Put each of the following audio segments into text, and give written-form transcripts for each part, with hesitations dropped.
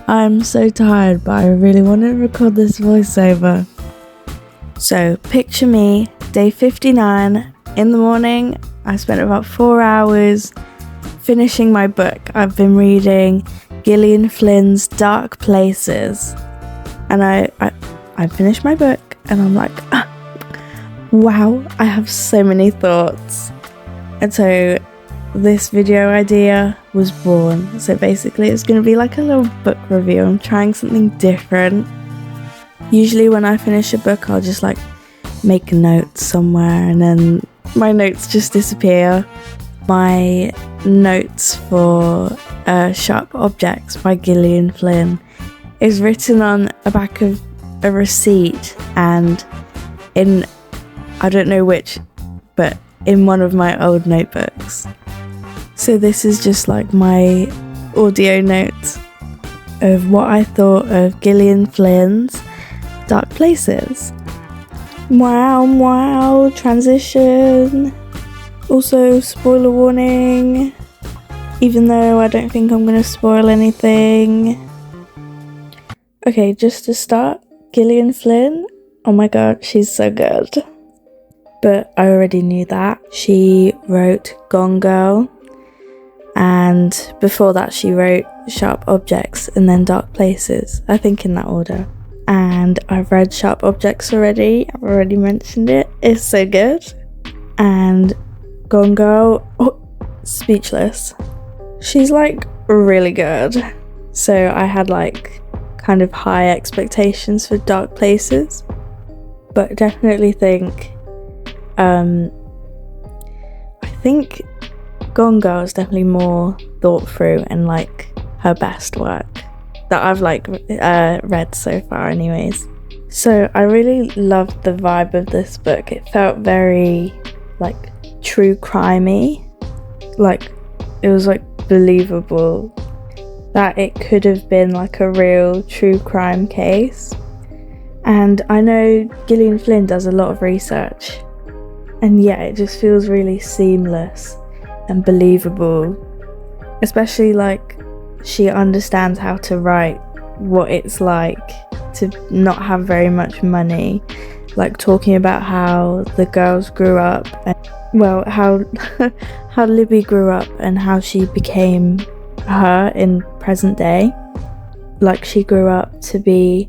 I'm so tired, but I really want to record this voiceover. So, picture me, day 59, in the morning. I spent about 4 hours finishing my book. I've been reading Gillian Flynn's Dark Places. And I finished my book, and I'm like, wow, I have so many thoughts. And so this video idea was born. So basically it's going to be like a little book review. I'm trying something different. Usually when I finish a book, I'll just like make notes somewhere and then my notes just disappear. My notes for Sharp Objects by Gillian Flynn is written on the back of a receipt and in, I don't know which, but in one of my old notebooks. So this is just like my audio notes of what I thought of Gillian Flynn's Dark Places. Wow, transition. Also, spoiler warning, even though I don't think I'm going to spoil anything. Okay, just to start, Gillian Flynn, oh my god, she's so good. But I already knew that. She wrote Gone Girl, and before that she wrote Sharp Objects and then Dark Places, I think in that order. And I've read Sharp Objects already, I've already mentioned it, it's so good. And Gone Girl, speechless. She's like really good. So I had like kind of high expectations for Dark Places, but definitely think I think Gone Girl is definitely more thought through and like her best work that I've like read so far anyways. So I really loved the vibe of this book. It felt very like true crimey, like it was like believable that it could have been like a real true crime case. And I know Gillian Flynn does a lot of research, and yeah, it just feels really seamless and believable, especially like she understands how to write what it's like to not have very much money, like talking about how the girls grew up and well how how Libby grew up and how she became her in present day. Like she grew up to be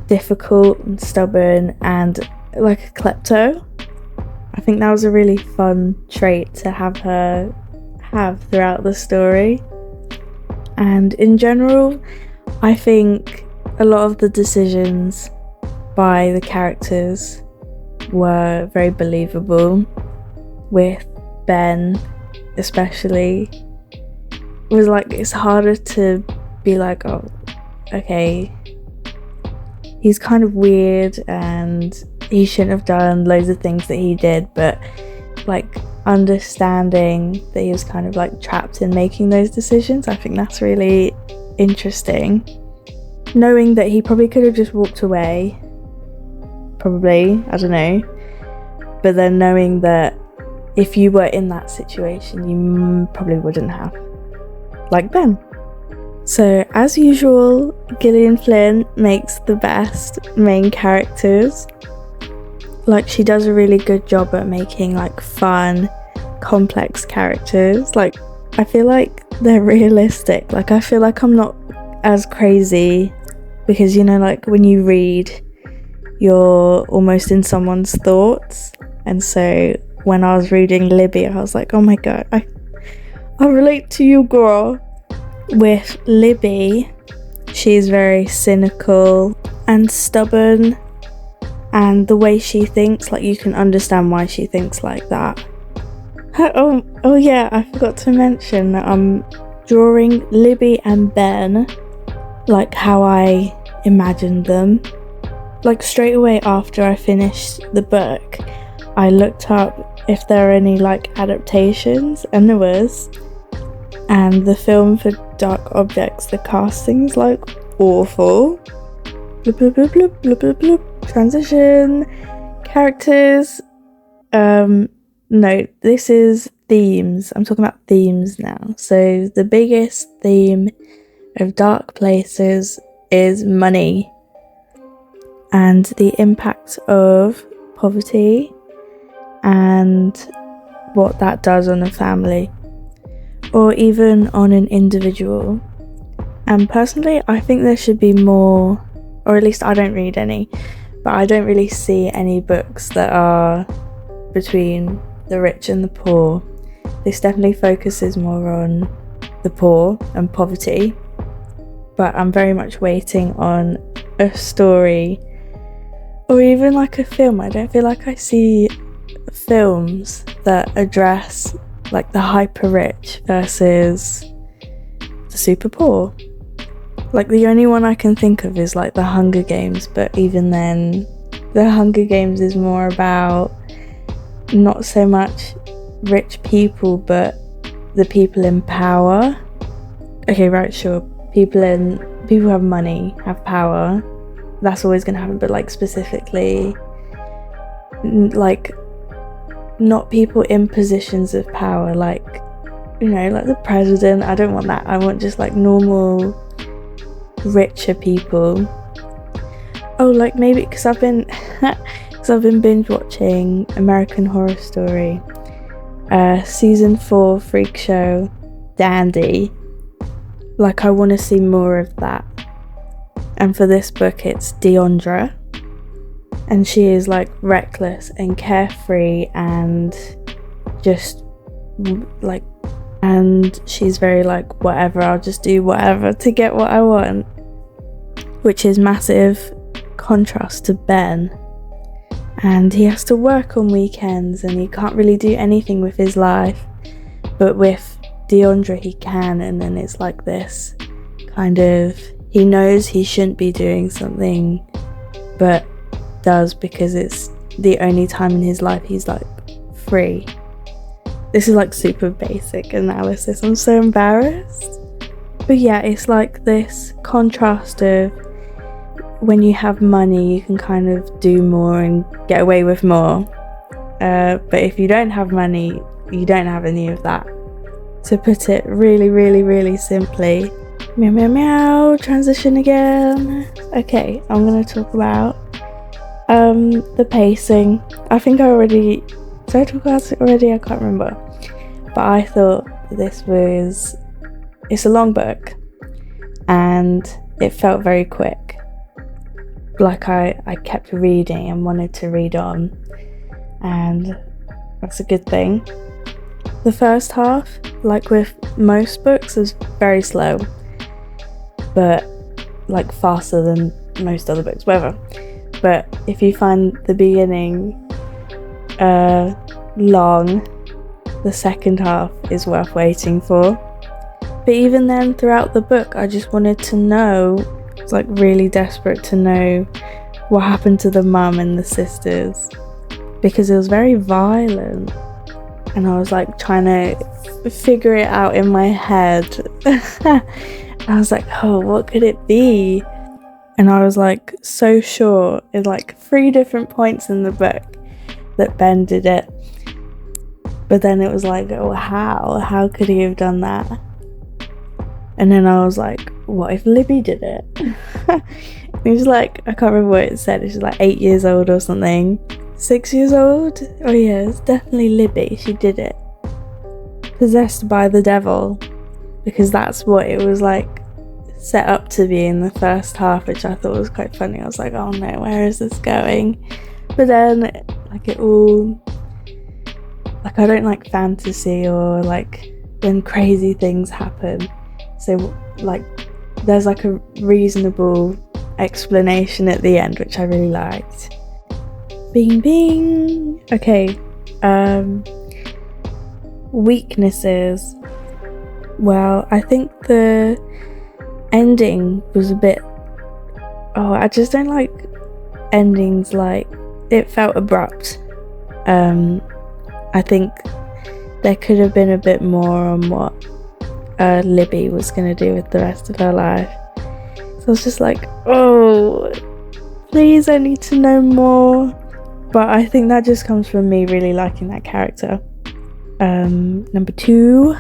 difficult and stubborn and like a klepto. I think that was a really fun trait to have her have throughout the story. And in general, I think a lot of the decisions by the characters were very believable. With Ben especially, it was like it's harder to be like, oh, okay, he's kind of weird and he shouldn't have done loads of things that he did, but like understanding that he was kind of like trapped in making those decisions, I think that's really interesting. Knowing that he probably could have just walked away, probably, I don't know, but then knowing that if you were in that situation you probably wouldn't have, like Ben. So as usual, Gillian Flynn makes the best main characters. Like she does a really good job at making like fun, complex characters. Like I feel like they're realistic. Like I feel like I'm not as crazy because, you know, like when you read, you're almost in someone's thoughts. And so when I was reading Libby, I was like, oh my god, I relate to you, girl. With Libby, she's very cynical and stubborn, and the way she thinks, like you can understand why she thinks like that. Oh yeah, I forgot to mention that I'm drawing Libby and Ben like how I imagined them. Like straight away after I finished the book, I looked up if there are any like adaptations, and there was. And the film for Dark Objects, the casting's like awful. Bloop, bloop, bloop, bloop, bloop, bloop, bloop. Transition. Characters. No, this is themes. I'm talking about themes now. So the biggest theme of dark places is money and the impact of poverty and what that does on a family or even on an individual. And personally, I think there should be more, or at least I don't read any, but I don't really see any books that are between the rich and the poor. This definitely focuses more on the poor and poverty, but I'm very much waiting on a story or even like a film. I don't feel like I see films that address like the hyper rich versus the super poor. Like the only one I can think of is like the Hunger Games, but even then the Hunger Games is more about not so much rich people but the people in power. Okay, right, sure, people who have money have power, that's always going to happen, but like specifically like not people in positions of power, like, you know, like the president. I don't want that. I want just like normal richer people. Oh, like maybe because I've been binge watching American Horror Story, season 4 freak show Dandy. Like I want to see more of that. And for this book it's Deandra, and she is like reckless and carefree and just like, and she's very like, whatever, I'll just do whatever to get what I want, which is massive contrast to Ben. And he has to work on weekends and he can't really do anything with his life, but with Deandra he can. And then it's like this kind of, he knows he shouldn't be doing something but does because it's the only time in his life he's like free. This is like super basic analysis, I'm so embarrassed, but yeah, it's like this contrast of when you have money you can kind of do more and get away with more, but if you don't have money you don't have any of that. To put it really really really simply, meow meow meow, transition again. Okay, I'm gonna talk about the pacing. I think did I talk about it already? I can't remember, but I thought it's a long book and it felt very quick. Like I kept reading and wanted to read on, and that's a good thing. The first half, like with most books, is very slow, but like faster than most other books, whatever. But if you find the beginning long, the second half is worth waiting for. But even then, throughout the book, I just wanted to know, I was like really desperate to know what happened to the mum and the sisters, because it was very violent and I was like trying to figure it out in my head. I was like, oh, what could it be? And I was like so sure in like 3 different points in the book that Ben did it. But then it was like, oh, how could he have done that? And then I was like, what if Libby did it? It was like, I can't remember what it said. She's like 8 years old or something. 6 years old? Oh yeah, it's definitely Libby. She did it. Possessed by the devil. Because that's what it was like set up to be in the first half, which I thought was quite funny. I was like, oh no, where is this going? But then like it all, like I don't like fantasy or like when crazy things happen, so like there's like a reasonable explanation at the end, which I really liked. Bing bing. Okay, weaknesses. Well, I think the ending was a bit, I just don't like endings, like it felt abrupt. I think there could have been a bit more on what Libby was going to do with the rest of her life. So I was just like, oh, please, I need to know more. But I think that just comes from me really liking that character. Number 2,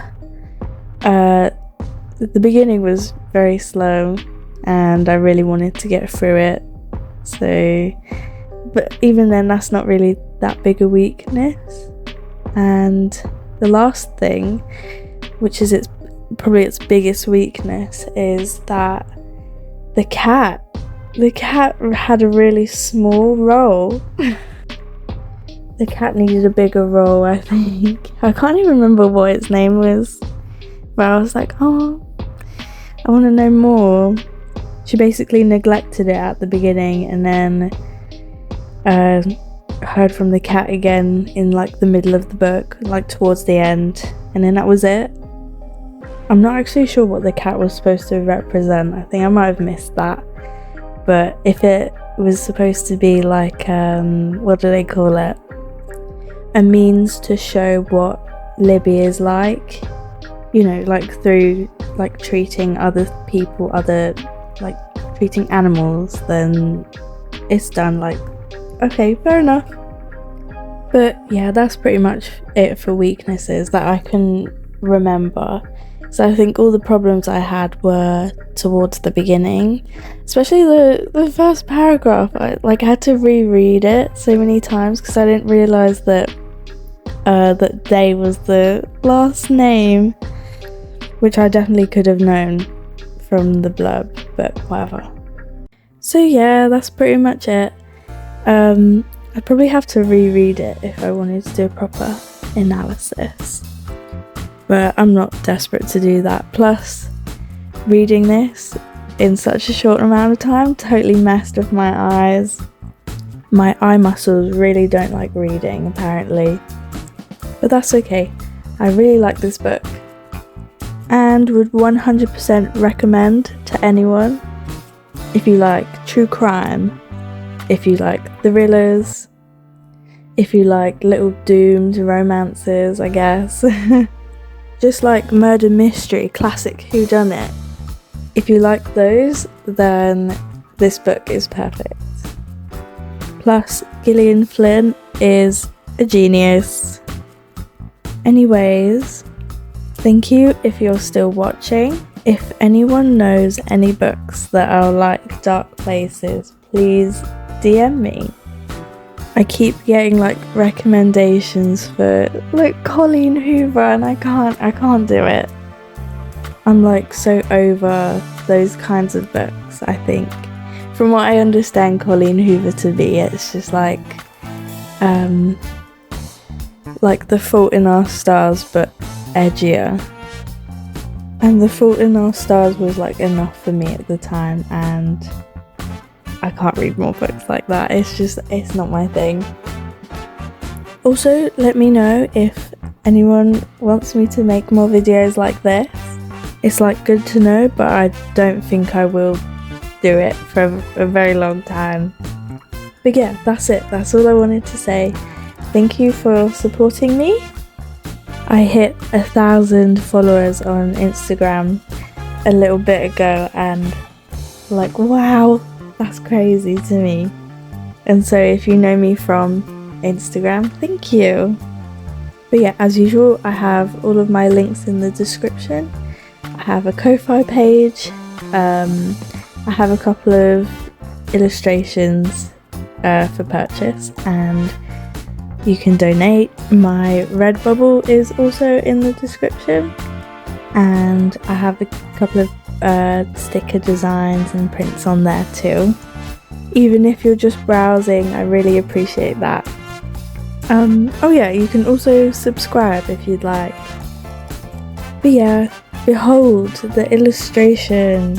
the beginning was very slow and I really wanted to get through it. So, but even then, that's not really that big a weakness. And the last thing, which is probably its biggest weakness, is that the cat had a really small role. The cat needed a bigger role, I think. I can't even remember what its name was, but I was like, oh, I want to know more. She basically neglected it at the beginning, and then heard from the cat again in like the middle of the book, like towards the end, and then that was it. I'm not actually sure what the cat was supposed to represent. I think I might have missed that. But if it was supposed to be like, what do they call it? A means to show what Libby is like, you know, like through like treating other people, like treating animals, then it's done. Like, okay, fair enough. But yeah, that's pretty much it for weaknesses that I can remember. So I think all the problems I had were towards the beginning, especially the first paragraph. I had to reread it so many times because I didn't realise that that Day was the last name, which I definitely could have known from the blurb, but whatever. So yeah, that's pretty much it. I'd probably have to reread it if I wanted to do a proper analysis, but I'm not desperate to do that. Plus, reading this in such a short amount of time totally messed with my eyes. My eye muscles really don't like reading, apparently, but that's okay. I really like this book and would 100% recommend to anyone. If you like true crime, if you like thrillers, if you like little doomed romances, I guess. Just like murder mystery, classic whodunit. If you like those, then this book is perfect. Plus, Gillian Flynn is a genius. Anyways, thank you if you're still watching. If anyone knows any books that are like dark places, please DM me. I keep getting like recommendations for like Colleen Hoover, and I can't do it. I'm like so over those kinds of books, I think. From what I understand Colleen Hoover to be, it's just like The Fault in Our Stars but edgier. And The Fault in Our Stars was like enough for me at the time, and I can't read more books like that. It's not my thing. Also, let me know if anyone wants me to make more videos like this. It's like good to know, but I don't think I will do it for a very long time. But yeah, that's it. That's all I wanted to say. Thank you for supporting me. I hit 1,000 followers on Instagram a little bit ago, and like, wow, that's crazy to me. And so if you know me from Instagram, thank you. But yeah, as usual, I have all of my links in the description. I have a Ko-Fi page. I have a couple of illustrations for purchase, and you can donate. My Redbubble is also in the description, and I have a couple of sticker designs and prints on there too. Even if you're just browsing, I really appreciate that. Oh yeah, you can also subscribe if you'd like. But yeah, behold the illustration.